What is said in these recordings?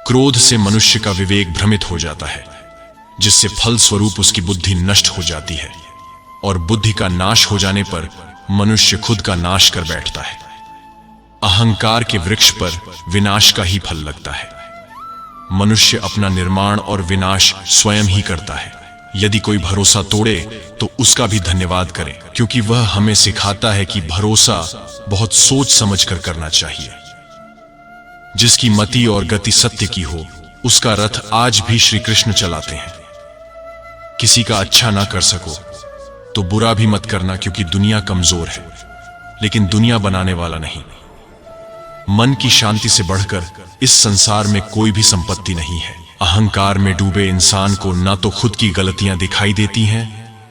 क्रोध से मनुष्य का विवेक भ्रमित हो जाता है, जिससे फल स्वरूप उसकी बुद्धि नष्ट हो जाती है, और बुद्धि का नाश हो जाने पर मनुष्य खुद का नाश कर बैठता है। अहंकार के वृक्ष पर विनाश का ही फल लगता है। मनुष्य अपना निर्माण और विनाश स्वयं ही करता है। यदि कोई भरोसा तोड़े तो उसका भी धन्यवाद करें, क्योंकि वह हमें सिखाता है कि भरोसा बहुत सोच समझ कर करना चाहिए। जिसकी मति और गति सत्य की हो, उसका रथ आज भी श्री कृष्ण चलाते हैं। किसी का अच्छा ना कर सको तो बुरा भी मत करना, क्योंकि दुनिया कमजोर है, लेकिन दुनिया बनाने वाला नहीं। मन की शांति से बढ़कर इस संसार में कोई भी संपत्ति नहीं है। अहंकार में डूबे इंसान को ना तो खुद की गलतियां दिखाई देती हैं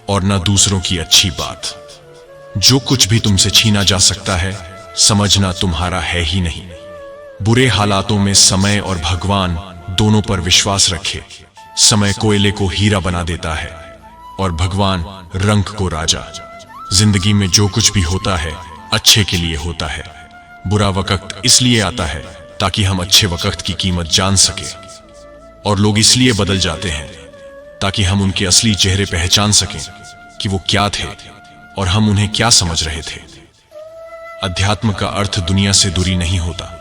और ना दूसरों की अच्छी बात। जो कुछ भी तुमसे छीना जा सकता है, समझना तुम्हारा है ही नहीं। बुरे हालातों में समय और भगवान दोनों पर विश्वास रखे। समय कोयले को हीरा बना देता है और भगवान रंग को राजा। जिंदगी में जो कुछ भी होता है अच्छे के लिए होता है। बुरा वक्त इसलिए आता है ताकि हम अच्छे वक्त की कीमत जान सके, और लोग इसलिए बदल जाते हैं ताकि हम उनके असली चेहरे पहचान सकें कि वो क्या थे और हम उन्हें क्या समझ रहे थे। अध्यात्म का अर्थ दुनिया से दूरी नहीं होता।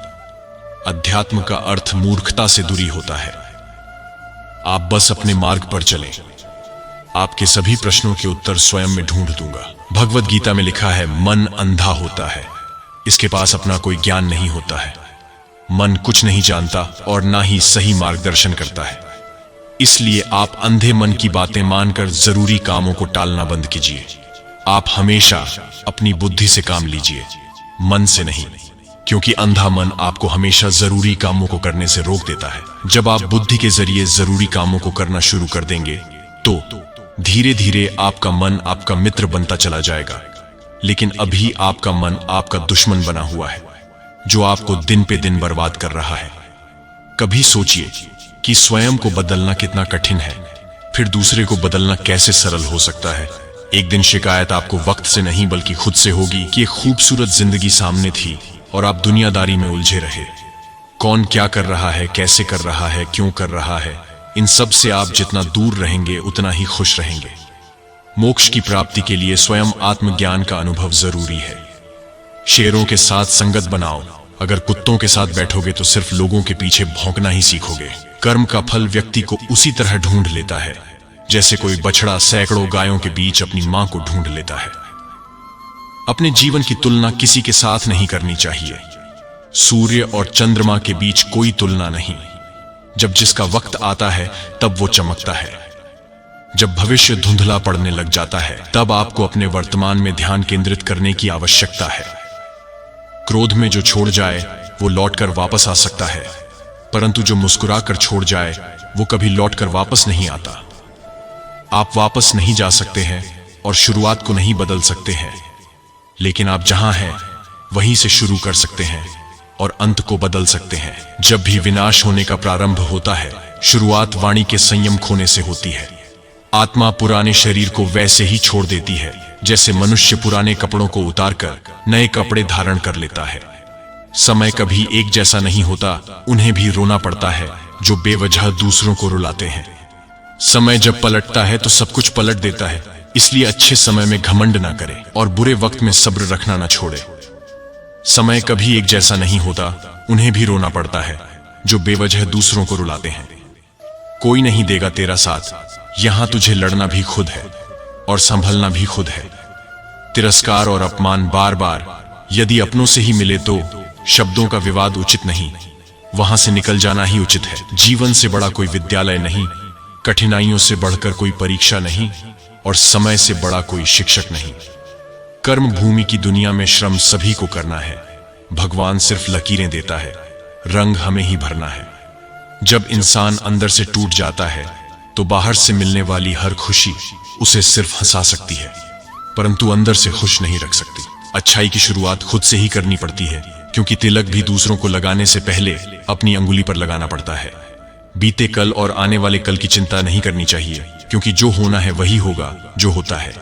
अध्यात्म का अर्थ मूर्खता से दूरी होता है। आप बस अपने मार्ग पर चलें। आपके सभी प्रश्नों के उत्तर स्वयं में ढूंढ दूंगा। भगवत गीता में लिखा है, मन अंधा होता है, इसके पास अपना कोई ज्ञान नहीं होता है। मन कुछ नहीं जानता और ना ही सही मार्गदर्शन करता है। इसलिए आप अंधे मन की बातें मानकर जरूरी कामों को टालना बंद कीजिए। आप हमेशा अपनी बुद्धि से काम लीजिए, मन से नहीं, क्योंकि अंधा मन आपको हमेशा जरूरी कामों को करने से रोक देता है। जब आप बुद्धि के जरिए जरूरी कामों को करना शुरू कर देंगे तो धीरे धीरे आपका मन आपका मित्र बनता चला जाएगा। लेकिन अभी आपका मन आपका दुश्मन बना हुआ है, जो आपको दिन पे दिन बर्बाद कर रहा है। कभी सोचिए कि स्वयं को बदलना कितना कठिन है, फिर दूसरे को बदलना कैसे सरल हो सकता है। एक दिन शिकायत आपको वक्त से नहीं बल्कि खुद से होगी कि एक खूबसूरत जिंदगी सामने थी और आप दुनियादारी में उलझे रहे। कौन क्या कर रहा है, कैसे कर रहा है, क्यों कर रहा है, इन सब से आप जितना दूर रहेंगे उतना ही खुश रहेंगे। मोक्ष की प्राप्ति के लिए स्वयं आत्मज्ञान का अनुभव जरूरी है। शेरों के साथ संगत बनाओ। अगर कुत्तों के साथ बैठोगे तो सिर्फ लोगों के पीछे भौंकना ही सीखोगे। कर्म का फल व्यक्ति को उसी तरह ढूंढ लेता है जैसे कोई बछड़ा सैकड़ों गायों के बीच अपनी मां को ढूंढ लेता है। अपने जीवन की तुलना किसी के साथ नहीं करनी चाहिए। सूर्य और चंद्रमा के बीच कोई तुलना नहीं। जब जिसका वक्त आता है तब वो चमकता है। जब भविष्य धुंधला पड़ने लग जाता है तब आपको अपने वर्तमान में ध्यान केंद्रित करने की आवश्यकता है। क्रोध में जो छोड़ जाए वो लौटकर वापस आ सकता है, परंतु जो मुस्कुराकर छोड़ जाए वो कभी लौटकर वापस नहीं आता। आप वापस नहीं जा सकते हैं और शुरुआत को नहीं बदल सकते हैं, लेकिन आप जहां हैं वहीं से शुरू कर सकते हैं और अंत को बदल सकते हैं। जब भी विनाश होने का प्रारंभ होता है, शुरुआत वाणी के संयम खोने से होती है। आत्मा पुराने शरीर को वैसे ही छोड़ देती है जैसे मनुष्य पुराने कपड़ों को उतारकर नए कपड़े धारण कर लेता है। समय कभी एक जैसा नहीं होता। उन्हें भी रोना पड़ता है जो बेवजह दूसरों को रुलाते हैं। समय जब पलटता है तो सब कुछ पलट देता है। इसलिए अच्छे समय में घमंड ना करें और बुरे वक्त में सब्र रखना ना छोड़े। समय कभी एक जैसा नहीं होता। उन्हें भी रोना पड़ता है जो बेवजह दूसरों को रुलाते हैं। कोई नहीं देगा तेरा साथ। यहां तुझे लड़ना भी खुद है और संभलना भी खुद है। तिरस्कार और अपमान बार बार यदि अपनों से ही मिले तो शब्दों का विवाद उचित नहीं, वहां से निकल जाना ही उचित है। जीवन से बड़ा कोई विद्यालय नहीं, कठिनाइयों से बढ़कर कोई परीक्षा नहीं और समय से बड़ा कोई शिक्षक नहीं। कर्म भूमि की दुनिया में श्रम सभी को करना है। भगवान सिर्फ लकीरें देता है, रंग हमें ही भरना है। जब इंसान अंदर से टूट जाता है तो बाहर से मिलने वाली हर खुशी उसे सिर्फ हंसा सकती है, परंतु अंदर से खुश नहीं रख सकती। अच्छाई की शुरुआत खुद से ही करनी पड़ती है, क्योंकि तिलक भी दूसरों को लगाने से पहले अपनी अंगुली पर लगाना पड़ता है। बीते कल और आने वाले कल की चिंता नहीं करनी चाहिए, क्योंकि जो होना है वही होगा। जो होता है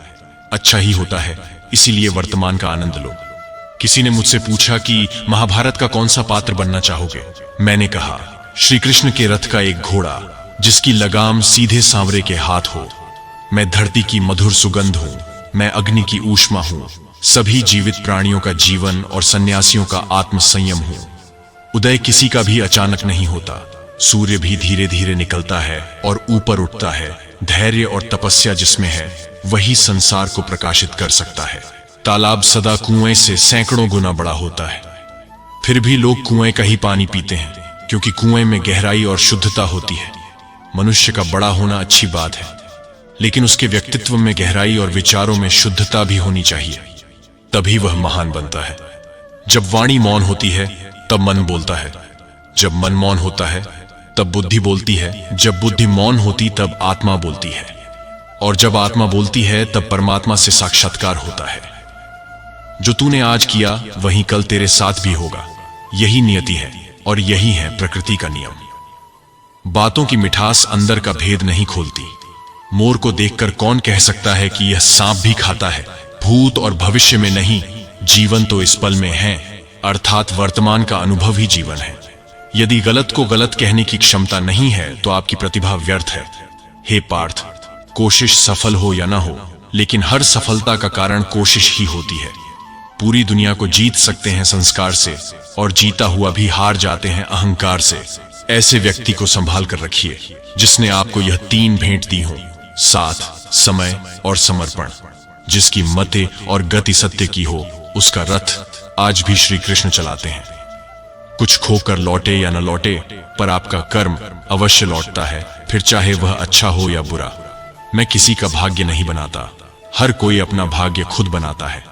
अच्छा ही होता है, इसीलिए वर्तमान का आनंद लो। किसी ने मुझसे पूछा कि महाभारत का कौन सा पात्र बनना चाहोगे। मैंने कहा श्री कृष्ण के रथ का एक घोड़ा जिसकी लगाम सीधे सांवरे के हाथ हो। मैं धरती की मधुर सुगंध हूं, मैं अग्नि की ऊष्मा हूं, सभी जीवित प्राणियों का जीवन और सन्यासियों का आत्म संयम हूं। उदय किसी का भी अचानक नहीं होता, सूर्य भी धीरे धीरे निकलता है और ऊपर उठता है। धैर्य और तपस्या जिसमें है वही संसार को प्रकाशित कर सकता है। तालाब सदा कुएं से सैकड़ों गुना बड़ा होता है, फिर भी लोग कुएं का ही पानी पीते हैं क्योंकि कुएं में गहराई और शुद्धता होती है। मनुष्य का बड़ा होना अच्छी बात है, लेकिन उसके व्यक्तित्व में गहराई और विचारों में शुद्धता भी होनी चाहिए, तभी वह महान बनता है। जब वाणी मौन होती है तब मन बोलता है, जब मन मौन होता है तब बुद्धि बोलती है, जब बुद्धि मौन होती तब आत्मा बोलती है, और जब आत्मा बोलती है तब परमात्मा से साक्षात्कार होता है। जो तूने आज किया वही कल तेरे साथ भी होगा, यही नियति है और यही है प्रकृति का नियम। बातों की मिठास अंदर का भेद नहीं खोलती। मोर को देखकर कौन कह सकता है कि यह सांप भी खाता है? भूत और भविष्य में नहीं, जीवन तो इस पल में है, अर्थात वर्तमान का अनुभव ही जीवन है। यदि गलत को गलत कहने की क्षमता नहीं है तो आपकी प्रतिभा व्यर्थ है। हे पार्थ, कोशिश सफल हो या ना हो, लेकिन हर सफलता का कारण कोशिश ही होती है। पूरी दुनिया को जीत सकते हैं संस्कार से, और जीता हुआ भी हार जाते हैं अहंकार से। ऐसे व्यक्ति को संभाल कर रखिए जिसने आपको यह तीन भेंट दी हो, साथ, समय और समर्पण। जिसकी मते और गति सत्य की हो, उसका रथ आज भी श्री कृष्ण चलाते हैं। कुछ खोकर लौटे या न लौटे, पर आपका कर्म अवश्य लौटता है, फिर चाहे वह अच्छा हो या बुरा। मैं किसी का भाग्य नहीं बनाता, हर कोई अपना भाग्य खुद बनाता है।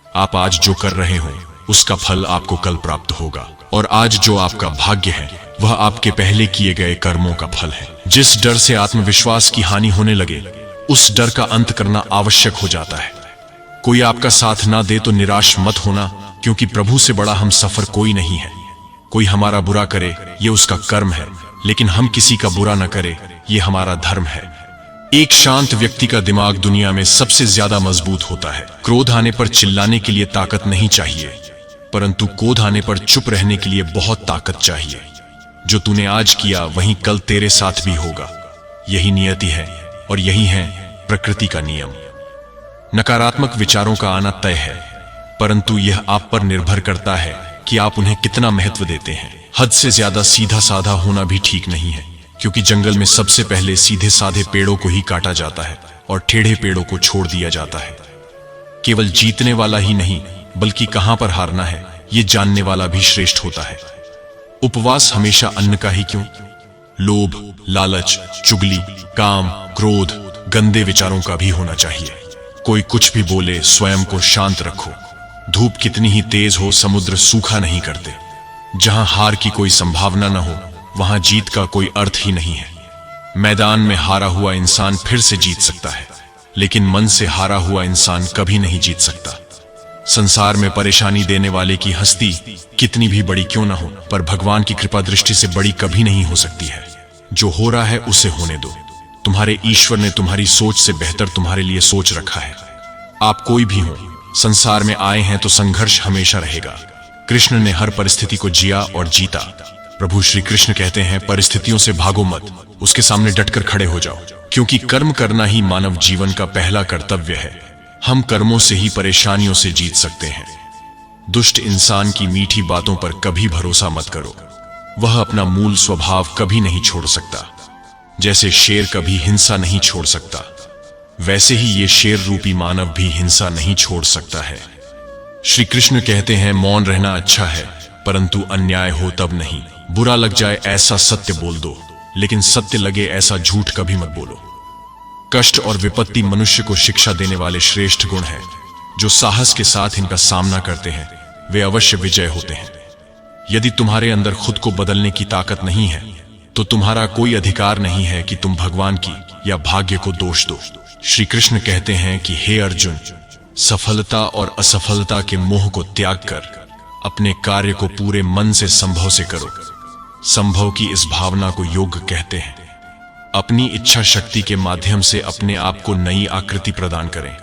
आप आज जो कर रहे हो उसका फल आपको कल प्राप्त होगा, और आज जो आपका भाग्य है वह आपके पहले किए गए कर्मों का फल है। जिस डर से आत्मविश्वास की हानि होने लगे, उस डर का अंत करना आवश्यक हो जाता है। कोई आपका साथ ना दे तो निराश मत होना, क्योंकि प्रभु से बड़ा हम सफर कोई नहीं है। कोई हमारा बुरा करे ये उसका कर्म है, लेकिन हम किसी का बुरा न करे ये हमारा धर्म है। एक शांत व्यक्ति का दिमाग दुनिया में सबसे ज्यादा मजबूत होता है। क्रोध आने पर चिल्लाने के लिए ताकत नहीं चाहिए, परंतु क्रोध आने पर चुप रहने के लिए बहुत ताकत चाहिए। जो तूने आज किया वही कल तेरे साथ भी होगा, यही नियति है और यही है प्रकृति का नियम। नकारात्मक विचारों का आना तय है, परंतु यह आप पर निर्भर करता है कि आप उन्हें कितना महत्व देते हैं। हद से ज्यादा सीधा साधा होना भी ठीक नहीं है, क्योंकि जंगल में सबसे पहले सीधे साधे पेड़ों को ही काटा जाता है और टेढ़े पेड़ों को छोड़ दिया जाता है। केवल जीतने वाला ही नहीं, बल्कि कहां पर हारना है ये जानने वाला भी श्रेष्ठ होता है। उपवास हमेशा अन्न का ही क्यों? लोभ, लालच, चुगली, काम, क्रोध, गंदे विचारों का भी होना चाहिए। कोई कुछ भी बोले, स्वयं को शांत रखो। धूप कितनी ही तेज हो, समुद्र सूखा नहीं करते। जहां हार की कोई संभावना न हो, वहां जीत का कोई अर्थ ही नहीं है। मैदान में हारा हुआ इंसान फिर से जीत सकता है, लेकिन मन से हारा हुआ इंसान कभी नहीं जीत सकता। संसार में परेशानी देने वाले की हस्ती कितनी भी बड़ी क्यों ना हो, पर भगवान की कृपा दृष्टि से बड़ी कभी नहीं हो सकती है। जो हो रहा है उसे होने दो। तुम्हारे ईश्वर ने तुम्हारी सोच से बेहतर तुम्हारे लिए सोच रखा है। आप कोई भी हो, संसार में आए हैं तो संघर्ष हमेशा रहेगा। कृष्ण ने हर परिस्थिति को जिया और जीता। प्रभु श्री कृष्ण कहते हैं, परिस्थितियों से भागो मत, उसके सामने डटकर खड़े हो जाओ, क्योंकि कर्म करना ही मानव जीवन का पहला कर्तव्य है। हम कर्मों से ही परेशानियों से जीत सकते हैं। दुष्ट इंसान की मीठी बातों पर कभी भरोसा मत करो, वह अपना मूल स्वभाव कभी नहीं छोड़ सकता। जैसे शेर कभी हिंसा नहीं छोड़ सकता, वैसे ही ये शेर रूपी मानव भी हिंसा नहीं छोड़ सकता है। श्री कृष्ण कहते हैं, मौन रहना अच्छा है, परंतु अन्याय हो तब नहीं। बुरा लग जाए ऐसा सत्य बोल दो, लेकिन सत्य लगे ऐसा झूठ कभी मत बोलो। कष्ट और विपत्ति मनुष्य को शिक्षा देने वाले श्रेष्ठ गुण हैं। जो साहस के साथ इनका सामना करते हैं वे अवश्य विजय होते हैं। यदि तुम्हारे अंदर खुद को बदलने की ताकत नहीं है तो तुम्हारा कोई अधिकार नहीं है कि तुम भगवान की या भाग्य को दोष दो। श्री कृष्ण कहते हैं कि हे अर्जुन, सफलता और असफलता के मोह को त्याग कर अपने कार्य को पूरे मन से संभव से करो। संभव की इस भावना को योग कहते हैं। अपनी इच्छा शक्ति के माध्यम से अपने आप को नई आकृति प्रदान करें।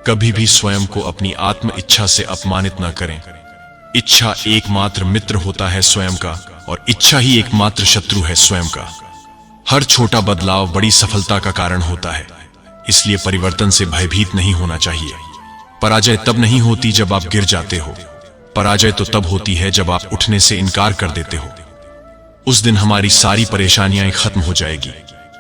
कभी भी स्वयं को अपनी आत्म इच्छा से अपमानित न करें। इच्छा एकमात्र मित्र होता है स्वयं का, और इच्छा ही एकमात्र शत्रु है स्वयं का। हर छोटा बदलाव बड़ी सफलता का कारण होता है, इसलिए परिवर्तन से भयभीत नहीं होना चाहिए। पराजय तब नहीं होती जब आप गिर जाते हो, पराजय तो तब होती है जब आप उठने से इनकार कर देते हो। उस दिन हमारी सारी परेशानियां खत्म हो जाएगी,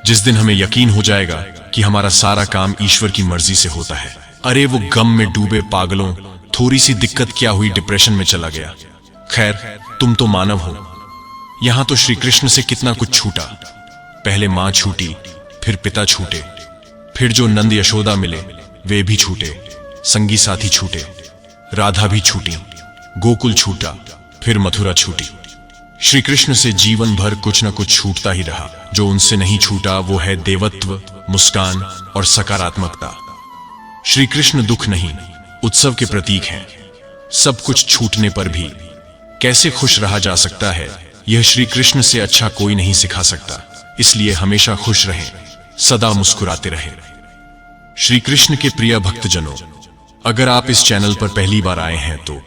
जिस दिन हमें यकीन हो जाएगा कि हमारा सारा काम ईश्वर की मर्जी से होता है। अरे वो गम में डूबे पागलों, थोड़ी सी दिक्कत क्या हुई डिप्रेशन में चला गया। खैर, तुम तो मानव हो। यहां तो श्री कृष्ण से कितना कुछ छूटा। पहले मां छूटी, फिर पिता छूटे, फिर जो नंद यशोदा मिले वे भी छूटे, संगी साथी छूटे, राधा भी छूटी, गोकुल छूटा, फिर मथुरा छूटी। श्री कृष्ण से जीवन भर कुछ न कुछ छूटता ही रहा। जो उनसे नहीं छूटा वो है देवत्व, मुस्कान और सकारात्मकता। श्री कृष्ण दुख नहीं, उत्सव के प्रतीक हैं। सब कुछ छूटने पर भी कैसे खुश रहा जा सकता है, यह श्री कृष्ण से अच्छा कोई नहीं सिखा सकता। इसलिए हमेशा खुश रहें, सदा मुस्कुराते रहें। श्री कृष्ण के प्रिय भक्तजनों, अगर आप इस चैनल पर पहली बार आए हैं तो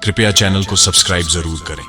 कृपया चैनल को सब्सक्राइब जरूर करें।